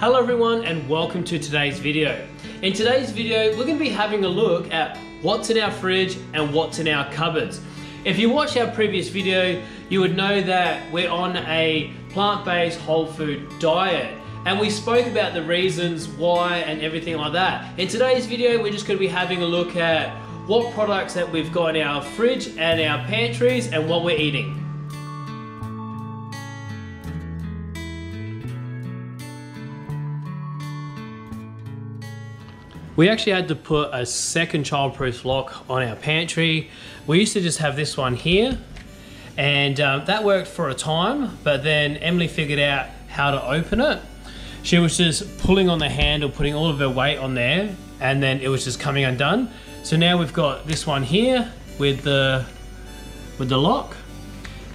Hello everyone and welcome to today's video. In today's video, we're going to be having a look at what's in our fridge and what's in our cupboards. If you watched our previous video, you would know that we're on a plant-based whole food diet and we spoke about the reasons why and everything like that. In today's video, we're just going to be having a look at what products that we've got in our fridge and our pantries and what we're eating. We actually had to put a second childproof lock on our pantry. We used to just have this one here, and that worked for a time, but then Emily figured out how to open it. She was just pulling on the handle, putting all of her weight on there, and then it was just coming undone. So now we've got this one here with the lock,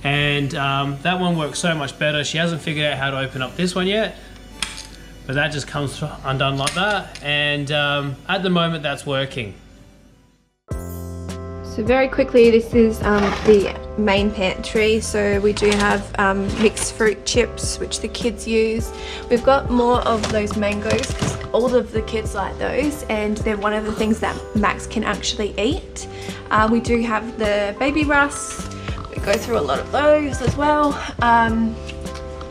and that one works so much better. She hasn't figured out how to open up this one yet, but that just comes undone like that, and at the moment that's working. So very quickly, this is the main pantry. So we do have mixed fruit chips, which the kids use. We've got more of those mangoes because all of the kids like those, and they're one of the things that Max can actually eat. We do have the baby Russ. We go through a lot of those as well.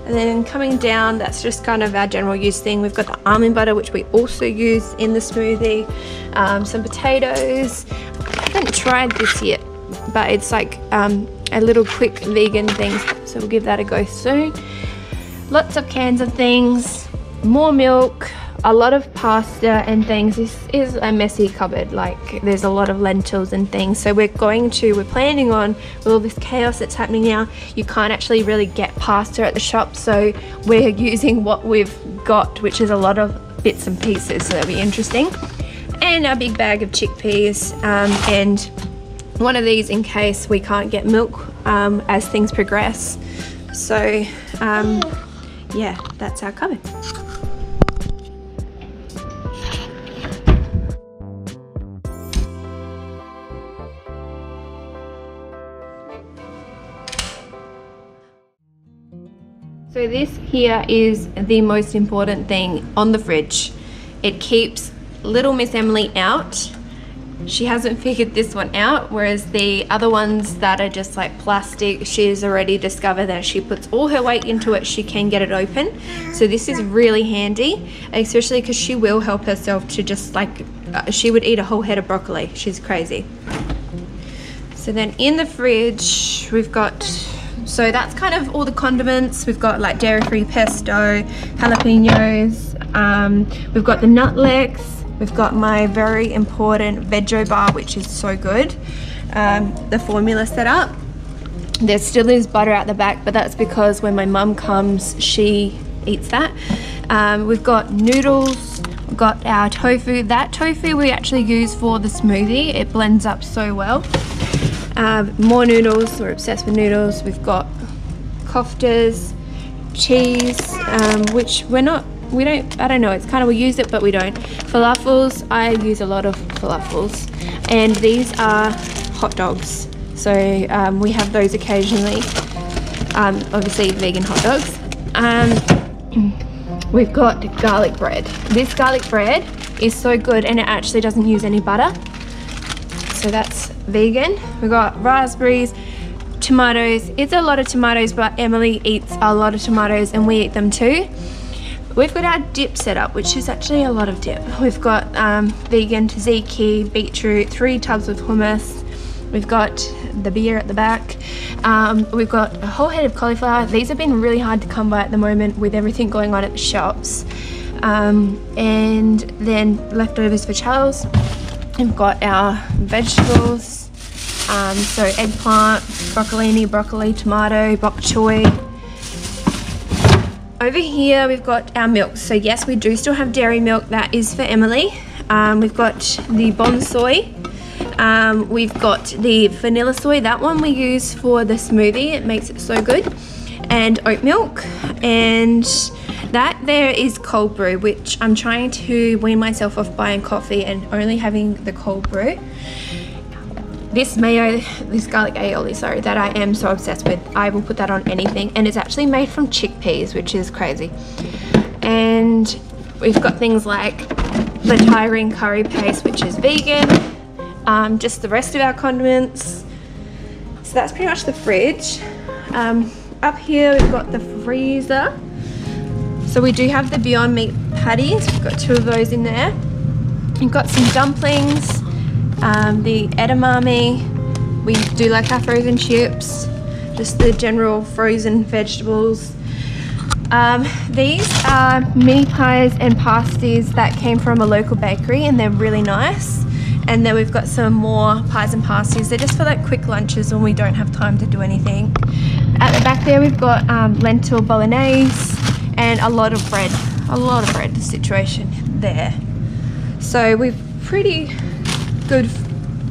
And then coming down, that's just kind of our general use thing. We've got the almond butter, which we also use in the smoothie. Some potatoes. I haven't tried this yet, but it's like a little quick vegan thing, so we'll give that a go soon. Lots of cans of things, more milk, a lot of pasta and things. This is a messy cupboard, like there's a lot of lentils and things. So we're planning on, with all this chaos that's happening now, you can't actually really get pasta at the shop. So we're using what we've got, which is a lot of bits and pieces, so that'll be interesting. And our big bag of chickpeas, and one of these in case we can't get milk as things progress. So yeah, that's our cupboard. So this here is the most important thing on the fridge. It keeps little Miss Emily out. She hasn't figured this one out, whereas the other ones that are just like plastic, she's already discovered that if she puts all her weight into it, she can get it open. So this is really handy, especially because she will help herself to just like, she would eat a whole head of broccoli. She's crazy. So then in the fridge, we've got, so that's kind of all the condiments. We've got like dairy-free pesto, jalapenos, we've got the nutlegs, we've got my very important veggie bar, which is so good. The formula set up. There still is butter at the back, but that's because when my mum comes, she eats that. We've got noodles, we've got our tofu. That tofu we actually use for the smoothie. It blends up so well. More noodles, we're obsessed with noodles. We've got koftas, cheese, which I don't know, it's kind of, we use it but we don't. Falafels, I use a lot of falafels. And these are hot dogs. So we have those occasionally. Obviously vegan hot dogs. We've got garlic bread. This garlic bread is so good and it actually doesn't use any butter. So that's vegan. We've got raspberries, tomatoes. It's a lot of tomatoes, but Emily eats a lot of tomatoes and we eat them too. We've got our dip set up, which is actually a lot of dip. We've got vegan tzatziki, beetroot, 3 tubs of hummus. We've got the beer at the back. We've got a whole head of cauliflower. These have been really hard to come by at the moment with everything going on at the shops. And then leftovers for Charles. We've got our vegetables, so eggplant, broccoli, tomato, bok choy. Over here we've got our milk. So yes, we do still have dairy milk. That is for Emily. We've got the bonsoi. We've got the vanilla soy. That one we use for the smoothie. It makes it so good. And oat milk. And that there is cold brew, which I'm trying to wean myself off buying coffee and only having the cold brew. This mayo, this garlic aioli, sorry, that I am so obsessed with. I will put that on anything, and it's actually made from chickpeas, which is crazy. And we've got things like the Tyrene curry paste, which is vegan, just the rest of our condiments. So that's pretty much the fridge. Up here we've got the freezer. So we do have the Beyond Meat patties. We've got 2 of those in there. We've got some dumplings, the edamame. We do like our frozen chips, just the general frozen vegetables. These are mini pies and pasties that came from a local bakery, and they're really nice. And then we've got some more pies and pasties. They're just for like quick lunches when we don't have time to do anything. At the back there we've got lentil bolognese and a lot of bread. The situation there. So we've pretty good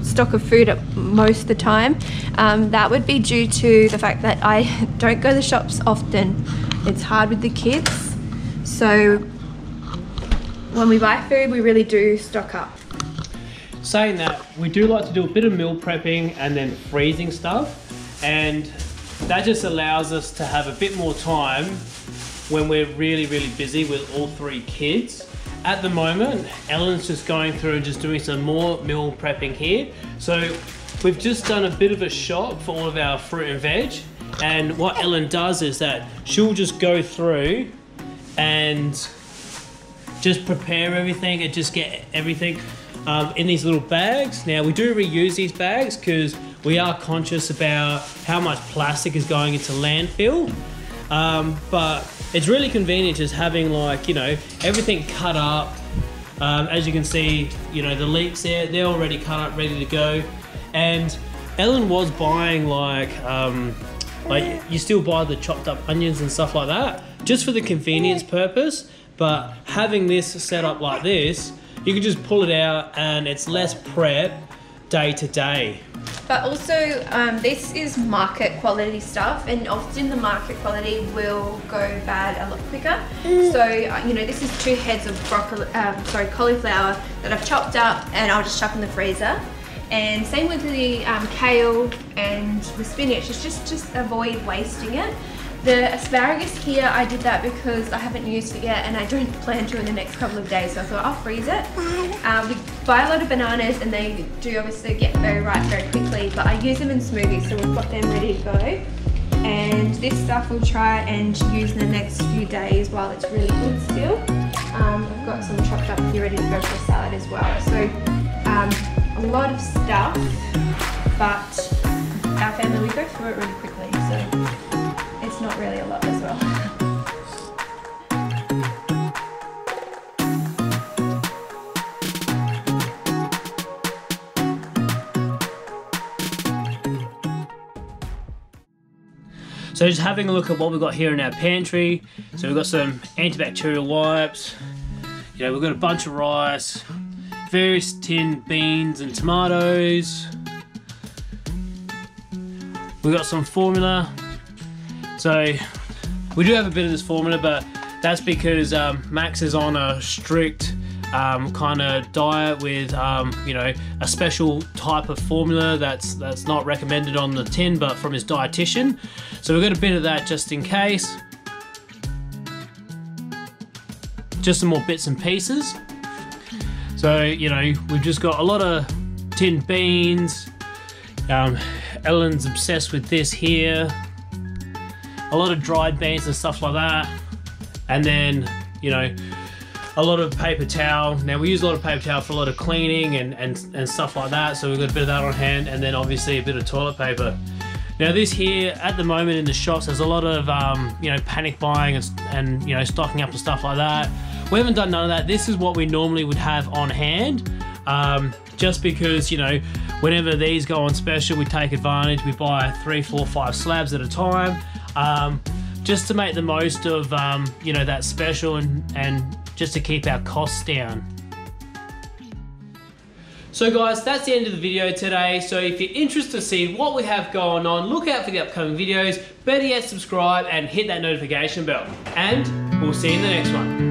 stock of food at most of the time. That would be due to the fact that I don't go to the shops often. It's hard with the kids. So when we buy food, we really do stock up. Saying that, we do like to do a bit of meal prepping and then freezing stuff, and that just allows us to have a bit more time when we're really busy with all 3 kids. At the moment, Ellen's just going through and just doing some more meal prepping here. So we've just done a bit of a shop for all of our fruit and veg, and what Ellen does is that she'll just go through and just prepare everything and just get everything in these little bags. Now we do reuse these bags because we are conscious about how much plastic is going into landfill, but it's really convenient just having, like, you know, everything cut up. As you can see, you know, the leeks there, they're already cut up, ready to go. And Ellen was buying like you still buy the chopped up onions and stuff like that just for the convenience purpose, but having this set up like this, you can just pull it out and it's less prep day to day. But also, this is market quality stuff, and often the market quality will go bad a lot quicker. So, you know, this is 2 heads of cauliflower that I've chopped up, and I'll just chuck in the freezer. And same with the kale and the spinach. It's just avoid wasting it. The asparagus here, I did that because I haven't used it yet and I don't plan to in the next couple of days, so I thought I'll freeze it. We buy a lot of bananas and they do obviously get very ripe very quickly, but I use them in smoothies, so we've got them ready to go. And this stuff we'll try and use in the next few days while it's really good still. I've got some chopped up here ready to go for a salad as well. So a lot of stuff, but our family, we go through it really quickly, so it's not really a lot as well. So just having a look at what we've got here in our pantry. So we've got some antibacterial wipes, you know, we've got a bunch of rice, various tinned beans and tomatoes. We've got some formula. So we do have a bit of this formula, but that's because Max is on a strict kind of diet with you know, a special type of formula that's not recommended on the tin, but from his dietitian. So we've got a bit of that just in case. Just some more bits and pieces. So, you know, we've just got a lot of tinned beans. Ellen's obsessed with this here. A lot of dried beans and stuff like that. And then, you know, a lot of paper towel. Now we use a lot of paper towel for a lot of cleaning and stuff like that. So we've got a bit of that on hand, and then obviously a bit of toilet paper. Now this here, at the moment in the shops, there's a lot of, you know, panic buying and, you know, stocking up and stuff like that. We haven't done none of that. This is what we normally would have on hand. Just because, you know, whenever these go on special, we take advantage. We buy 3, 4, 5 slabs at a time. Just to make the most of, you know, that special and just to keep our costs down. So guys, that's the end of the video today. So if you're interested to see what we have going on, look out for the upcoming videos. Better yet, subscribe and hit that notification bell. And we'll see you in the next one.